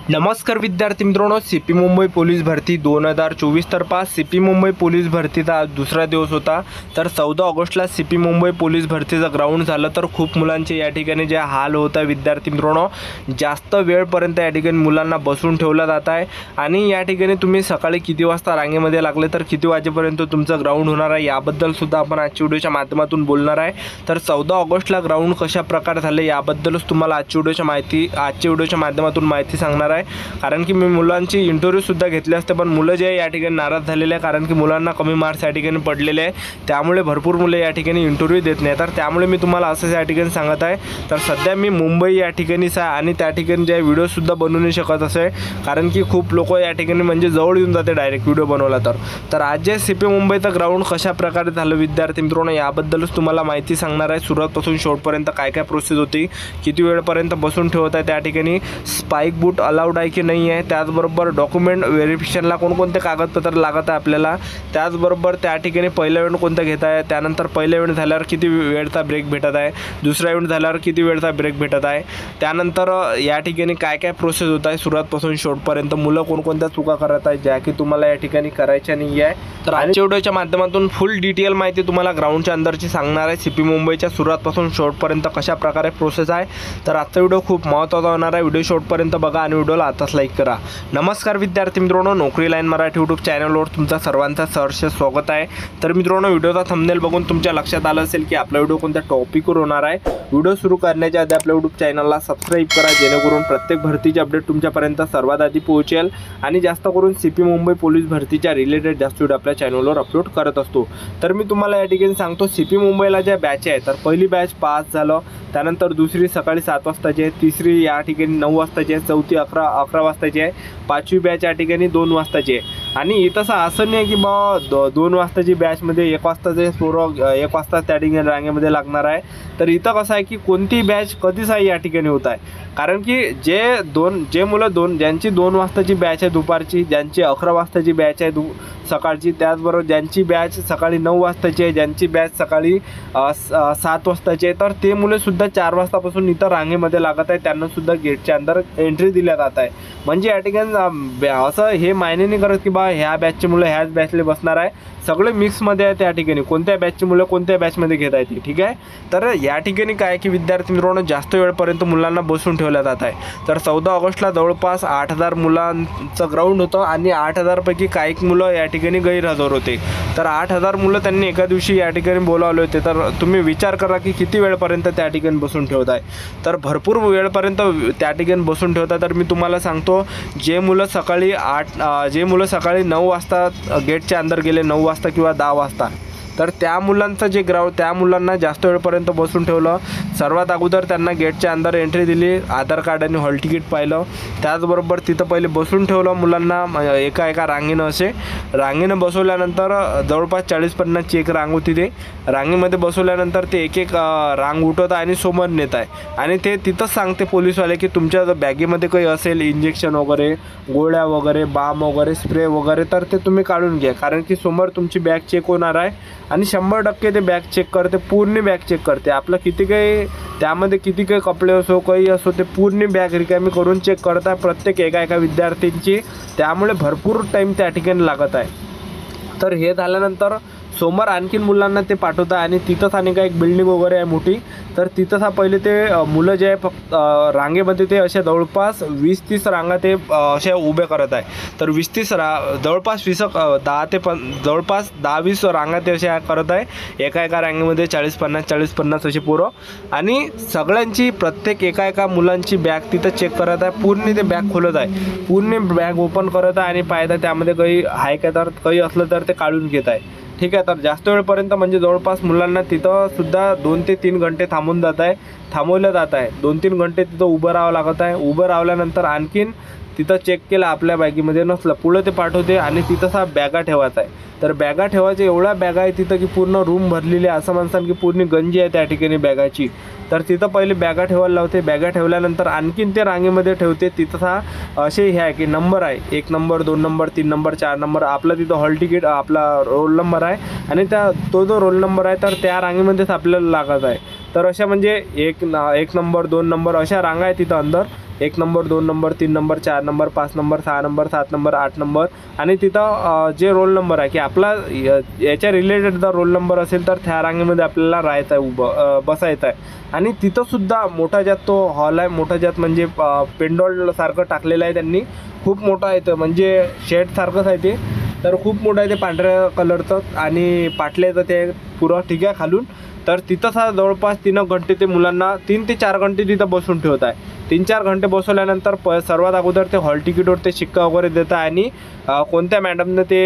नमस्कार विद्यार्थी मित्रांनो, सीपी मुंबई पोलीस भरती 2024 तर्फा सीपी मुंबई पोलीस भरतीचा आज दुसरा दिवस होता। तर 14 ऑगस्टला सीपी मुंबई पोलीस भरतीचं ग्राउंड झालं। तर खूप मुलांचे या ठिकाणी जे हाल होता विद्यार्थी मित्रांनो, जास्त वेळपर्यंत या ठिकाणी मुलांना बसून ठेवलं जात आहे आणि या ठिकाणी तुम्ही सकाळी किती वाजता रांगेमध्ये लागले तर किती वाजेपर्यंत तुमचं ग्राउंड होणार आहे याबद्दल सुद्धा आपण आजच्या व्हिडिओच्या माध्यमातून बोलणार आहे। तर 14 ऑगस्टला ग्राउंड कशा प्रकारे झाले याबद्दलच तुम्हाला आजच्या व्हिडिओच्या माध्यमातून माहिती सांगणार आहे। कारण की मी मुलांची इंटरव्ह्यू सुद्धा घेतले असते, पण मुलं जे या ठिकाणी नाराज झालेले आहे कारण की मुलांना कमी मार्क्स या ठिकाणी पडलेले आहे, त्यामुळे भरपूर मुले या ठिकाणी इंटरव्ह्यू देत नाही। तर त्यामुळे मी तुम्हाला असं या ठिकाणी सांगत आहे। तर सध्या मी मुंबई या ठिकाणीच आहे आणि त्या ठिकाणी जे व्हिडिओ सुद्धा बनवू नाही शकत असे, कारण की खूप लोक या ठिकाणी म्हणजे जवळ येऊन जाते डायरेक्ट व्हिडिओ बनवला तर आज जे सीपी मुंबईचं ग्राउंड कशा प्रकारे झालं विद्यार्थी मित्रांनो याबद्दलच तुम्हाला माहिती सांगणार आहे। सुरुवातपासून शेवटपर्यंत काय काय प्रोसेस होती, किती वेळपर्यंत बसून ठेवत आहे, त्या ठिकाणी स्पाइक बूट अलाउड आहे की नाही आहे, त्याचबरोबर डॉक्युमेंट व्हेरिफिकेशनला कोणकोणते कागदपत्र लागत आहे आपल्याला, त्याचबरोबर त्या ठिकाणी पहिला इव्हेंट कोणता घेत आहे, त्यानंतर पहिला इव्हेंट झाल्यावर किती वेळचा ब्रेक भेटत आहे, दुसरा इव्हेंट झाल्यावर किती वेळचा ब्रेक भेटत आहे, त्यानंतर या ठिकाणी काय काय प्रोसेस होत आहे सुरुवातपासून शेवटपर्यंत, मुलं कोणकोणत्या चुका करत आहेत ज्या की तुम्हाला या ठिकाणी करायच्या नाही आहे। तर आजच्या व्हिडिओच्या माध्यमातून फुल डिटेल माहिती तुम्हाला ग्राउंडच्या अंदरची सांगणार आहे। सीपी मुंबईच्या सुरुवातपासून शेवटपर्यंत कशा प्रकारे प्रोसेस आहे। तर आजचा व्हिडिओ खूप महत्त्वाचा होणार आहे, व्हिडिओ शेवटपर्यंत बघा आणि व्हिडिओला आताच लाईक करा। नमस्कार विद्यार्थी मित्रांनो, नोकरी लाईन मराठी यूट्यूब चॅनलवर तुमचं सर्वांचं सहर्ष स्वागत आहे। तर मित्रांनो, व्हिडिओचा थंबनेल बघून तुमच्या लक्षात आलं असेल की आपला व्हिडिओ कोणत्या टॉपिकवर होणार आहे। व्हिडिओ सुरू करण्याच्या आधी आपल्या यूट्यूब चॅनलला सबस्क्राईब करा, जेणेकरून प्रत्येक भरतीची अपडेट तुमच्यापर्यंत सर्वात आधी पोहोचेल आणि जास्त करून सीपी मुंबई पोलीस भरतीच्या रिलेटेड जास्त व्हिडिओ आपल्या चॅनलवर अपलोड करत असतो। तर मी तुम्हाला या ठिकाणी सांगतो, सीपी मुंबईला ज्या बॅच आहे तर पहिली बॅच 5 झालं, त्यानंतर दुसरी सकाळी 7 वाजताची आहे, तिसरी या ठिकाणी 9 वाजताची आहे, चौथी 11 वाजताची आहे, पाचवी बॅच या ठिकाणी 2 वाजताची आहे। आणि इथं असं नाही की बा 2 वाजताची बॅचमध्ये 1 वाजताचे पोरं 1 वाजता त्या ठिकाणी रांगेमध्ये लागणार आहे। तर इथं कसं आहे की कोणती बॅच कधीच आहे या ठिकाणी होत आहे, कारण की जे मुलं ज्यांची 2 वाजताची बॅच आहे दुपारची, ज्यांची 11 वाजताची बॅच आहे सकाळची, त्याचबरोबर ज्यांची बॅच सकाळी 9 वाजताची आहे, ज्यांची बॅच सकाळी 7 वाजताची आहे, तर ते मुलेसुद्धा 4 वाजतापासून इथं रांगेमध्ये लागत आहे, त्यांनासुद्धा गेटच्या अंदर एंट्री दिल्या जात आहे। म्हणजे या ठिकाणी असं हे मायने नाही करत की बा ह्या बॅचची मुलं ह्याच बॅचला बसणार आहे, सगळे मिक्समध्ये आहे त्या ठिकाणी, कोणत्या बॅचची मुलं कोणत्या बॅचमध्ये घेत आहे ती, ठीक आहे। तर या ठिकाणी काय की विद्यार्थी मित्रांनो, जास्त वेळपर्यंत मुलांना बसून ठेवल्या जात आहे। तर 14 ऑगस्टला जवळपास 8000 मुलांचं ग्राउंड होतं आणि 8000 पैकी काही मुलं या ठिकाणी गैरहजर होते। तर 8000 मुलं त्यांनी एका दिवशी या ठिकाणी बोलावले होते। तर तुम्ही विचार करा की किती वेळपर्यंत त्या ठिकाणी बसून ठेवत आहे। तर भरपूर वेळपर्यंत त्या ठिकाणी बसून ठेवतात। तर मी तुम्हाला सांगतो, जे मुलं सकाळी 9 वाजता गेटच्या अंदर गेले, 9 वाजता किंवा 10 वाजता, तर त्या मुलांचं जे त्या मुलांना जास्त वेळपर्यंत बसून ठेवलं। सर्वात अगोदर त्यांना गेटच्या अंदर एंट्री दिली, आधार कार्ड आणि हॉल तिकीट पाहिलं, त्याचबरोबर तिथं पहिले बसून ठेवलं मुलांना एका रांगेनं रांगेनं बसवल्यानंतर जवळपास 40-50ची एक रांग होती। ते रांगेमध्ये बसवल्यानंतर ते एक रांग उठवत आहे आणि समोर नेत आहे आणि ते तिथंच सांगते पोलीसवाले की तुमच्या बॅगेमध्ये काही असेल इंजेक्शन वगैरे, गोळ्या वगैरे, बाम वगैरे, स्प्रे वगैरे, तर ते तुम्ही काढून घ्या, कारण की समोर तुमची बॅग चेक होणार आहे आणि 100% ते बॅग चेक करते, पूर्ण बॅग चेक करते। आपलं त्यामध्ये किती काही कपडे असो काही असो, ते पूर्ण बॅग रिकामी करून चेक करत आहे प्रत्येक एका विद्यार्थ्यांची, त्यामुळे भरपूर टाईम त्या ठिकाणी लागत आहे। तर हे झाल्यानंतर समोर आणखीन मुलांना ते पाठवत आहे आणि तिथंच आणि एक बिल्डिंग वगैरे आहे मोठी, तर तिथंच पहिले ते मुलं जे आहे फक्त रांगेमध्ये ते अशा जवळपास 20-30 रांगा ते अशा उभे करत आहे। तर 20-30 जवळपास 10-20 रांगा ते अशा करत आहे, एका रांगेमध्ये 40-50 असे पोरं, आणि सगळ्यांची प्रत्येक एका मुलांची बॅग तिथं चेक करत आहे, पूर्ण ते बॅग खोलत आहे, पूर्ण बॅग ओपन करत आहे आणि पाहत आहे त्यामध्ये काही आहे का, तर काही असलं तर ते काढून घेत आहे, ठीक आहे। तर जास्त वेळपर्यंत म्हणजे जवळपास मुलांना तिथं सुद्धा 2 ते 3 घंटे थांबवलं जात आहे। 2-3 घंटे तिथं उभं राहावं लागत आहे। उभं राहिल्यानंतर आणखीन तिथं चेक केलं, आपल्या बॅगेमध्ये नसलं, पुढं ते पाठवते आणि तिथंच बॅगा ठेवायचा आहे। तर बॅगा ठेवायच्या एवढ्या बॅगा आहे तिथं की पूर्ण रूम भरलेली आहे, असं म्हणसान की पूर्ण गंजी आहे त्या ठिकाणी बॅगाची। तर तिथं पहिले बॅगा ठेवायला लावते, बॅगा ठेवल्यानंतर आणखीन ते रांगेमध्ये ठेवते, तिथं असे हे आहे की नंबर आहे, 1 नंबर, 2 नंबर, 3 नंबर, 4 नंबर, आपला तिथं हॉल तिकीट, आपला रोल नंबर आहे आणि तो जो रोल नंबर आहे तर त्या रांगेमध्येच आपल्याला लागत आहे। तर अशा म्हणजे 1 नंबर, 2 नंबर अशा रांगा आहे तिथं अंदर, 1 number 2 number 3 number 4 number 5 number 6 number 7 number 8 number आणि तिथं जे रोल नंबर आहे की आपला याच्या रिलेटेड जर रोल नंबर असेल तर त्या रांगेमध्ये आपल्याला राहायचं आहे, बसायचं आहे. आणि तिथंसुद्धा मोठा ज्यात तो हॉल आहे, मोठा ज्यात म्हणजे पेंडॉलसारखं टाकलेलं आहे त्यांनी, खूप मोठं आहे ते, म्हणजे शेडसारखंच आहे ते, तर खूप मोठं आहे ते पांढऱ्या कलरचं आणि पाटल्याचं ते पुरं ठीक आहे खालून. तर तिथंच जवळपास 3 घंटे ते मुलांना 3 ते 4 घंटे तिथं बसून ठेवत आहे. 3-4 घंटे बसवल्यानंतर सर्वात अगोदर ते हॉल तिकीटवर ते शिक्का वगैरे देतं आणि कोणत्या मॅडमनं ते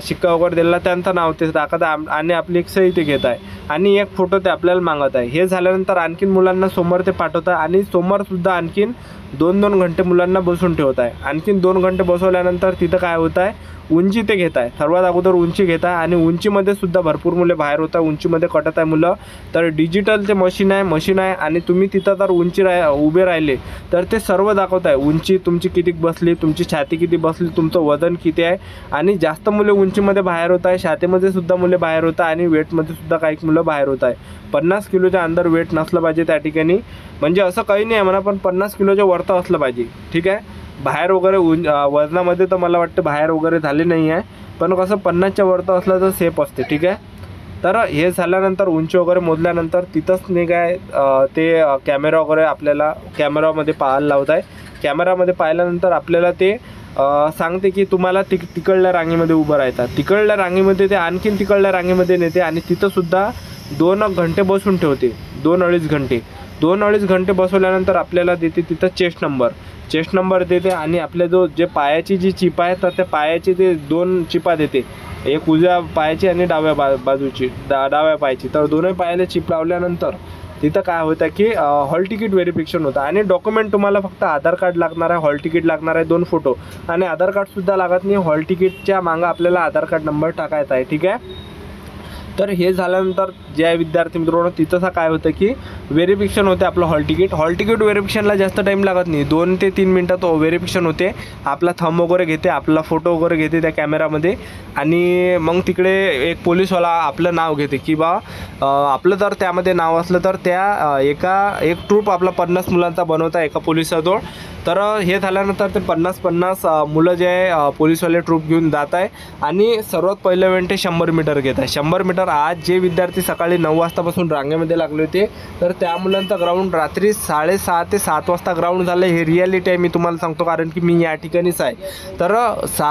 शिक्का वगैरे दिला त्यांचं नाव ते टाकत आहे आणि आपली एक सही ते घेत आहे आणि एक फोटो ते आपल्याला मागत आहे. हे झाल्यानंतर आणखीन मुलांना समोर ते पाठवत आहे आणि समोरसुद्धा आणखीन 2-2 घंटे मुलांना बसून ठेवत आहे. आणखीन 2 घंटे बसवल्यानंतर तिथं काय होत आहे, उंची ते घेत आहे. सर्वात अगोदर उंची घेत आहे आणि उंचीमध्ये सुद्धा भरपूर मुले बाहेर होत आहे, उंचीमध्ये कटत आहे मुलं. तर डिजिटल ते मशीन आहे आणि तुम्ही तिथं जर उभे राहिले तर ते सर्व दाखवत आहे. उंची तुमची किती बसली, तुमची छाती किती बसली, तुमचं वजन किती आहे. आणि जास्त मुले उंचीमध्ये बाहेर होत आहे, छातीमध्ये सुद्धा मुले बाहेर होत आहे आणि वेटमध्ये सुद्धा काही मुलं बाहेर होत आहे. 50 किलोच्या अंदर वेट नसलं पाहिजे त्या ठिकाणी, म्हणजे असं काही नाही आहे म्हणा, पण 50 किलोच्या वरतं असलं पाहिजे. ठीक आहे. बाहेर वगैरे वजनामध्ये तर मला वाटतं बाहेर वगैरे झाले नाही आहे, पण कसं 50च्या वरतं असलं तर सेफ असते. ठीक आहे. तर हे झाल्यानंतर उंची वगैरे मोजल्यानंतर तिथंच नाही काय ते कॅमेरा वगैरे आपल्याला कॅमेरामध्ये पाहायला लावत आहे. कॅमेरामध्ये पाहिल्यानंतर आपल्याला ते सांगते की तुम्हाला तिकडल्या रांगेमध्ये उभं राहायचं. तिकडल्या रांगेमध्ये ते आणखीन तिकडल्या रांगेमध्ये नेते आणि तिथंसुद्धा 2 घंटे बसून ठेवते, 2-2.5 घंटे बसवल्यानंतर आपल्याला देते तिथं चेस्ट नंबर देते आणि आपल्या जे पायाची जी चिप आहे तर त्या पायाची ते 2 चिपा देते, एक उजव्या पायाची आणि डाव्या बाजूची डाव्या पायाची. तर दोन्ही पायाला चिप लावल्यानंतर तिथं काय होतं की हॉल तिकीट व्हेरिफिकेशन होतं आणि डॉक्युमेंट तुम्हाला फक्त आधार कार्ड लागणार आहे, हॉल तिकीट लागणार आहे, 2 फोटो आणि आधार कार्डसुद्धा लागत नाही. हॉल तिकीटच्या मागं आपल्याला आधार कार्ड नंबर टाकायचा आहे. ठीक आहे. तर हे झाल्यानंतर ज्या विद्यार्थी मित्रांनो तिथंसा काय होतं की व्हेरिफिकेशन होते आपलं हॉल तिकीट व्हेरिफिकेशनला जास्त टाईम लागत नाही, 2 ते 3 मिनटात व्हेरिफिकेशन होते. आपला थंब वगैरे घेते, आपला फोटो वगैरे घेते त्या कॅमेरामध्ये आणि मग तिकडे एक पोलीसवाला आपलं नाव घेते की बा आपलं जर त्यामध्ये नाव असलं तर त्या एक ट्रूप आपला 50 मुलांचा बनवता एका पोलिसाजवळ. तर हे झाल्यानंतर ते 50 मुलं जे आहे पोलीसवाले ट्रूप घेऊन जात आहे आणि सर्वात पहिलं इव्हेंट 100 मीटर घेत आहे. 100 मीटर आज जे विद्यार्थी सकाळी 9 वाजतापासून रांगेमध्ये लागले होते तर त्या मुलांचा ग्राउंड रात्री 6:30 ते 7 वाजता ग्राउंड झालं. हे रिॲलिटी आहे, मी तुम्हाला सांगतो, कारण की मी या ठिकाणीच आहे. तर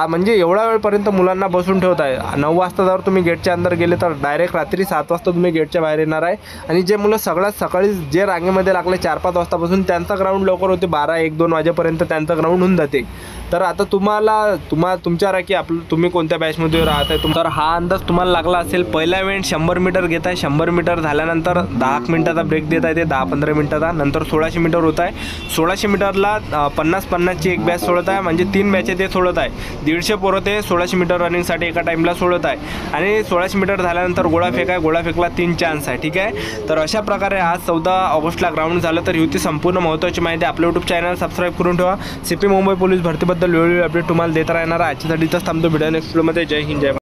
म्हणजे एवढ्या वेळपर्यंत मुलांना बसून ठेवत आहे. 9 वाजता जर तुम्ही गेटच्या अंदर गेले तर डायरेक्ट रात्री 7 वाजता तुम्ही गेटच्या बाहेर येणार आहे. आणि जे मुलं सगळ्यात सकाळी जे रांगेमध्ये लागले 4-5 वाजतापासून त्यांचा ग्राउंड लवकर होते, 12-1-2 वाजेपर्यंत त्यांचं ग्राउंड होऊन जाते. तर आता तुमच्यावर आहे की तुम्ही कोणत्या बॅचमध्ये राहत आहे. तर हा अंदाज तुम्हाला लागला असेल. पहिला इव्हेंट 100 मीटर घेत आहे. 100 मीटर झाल्यानंतर 10 मिनिटाचा ब्रेक देत आहे, ते 10-15 मिनिटाचा. नंतर 1600 मीटर होत आहे. 1600 मीटरला 50-50ची एक बॅच सोडत आहे, म्हणजे 3 बॅचे ते सोडत आहे. 150 पोरं ते 1600 मीटर रनिंगसाठी एका टाईमला सोडत आहे. आणि 1600 मीटर झाल्यानंतर गोळाफेक आहे, गोळाफेकला 3 चान्स आहे. ठीक आहे. तर अशा प्रकारे आज 14 ऑगस्टला ग्राउंड झालं. तर ही होती संपूर्ण महत्त्वाची माहिती. आपलं यूट्यूब चॅनल सबस्क्राईब करून ठेवा. CP मुंबई पोलीस भरतीबद्दल वेळोवेळी अपडेट तुम्हाला देत राहणार. आजच्यासाठी इथंच थांबतो. भेटूया नेक्स्ट व्हिडिओमध्ये. जय हिंद, जय भारत.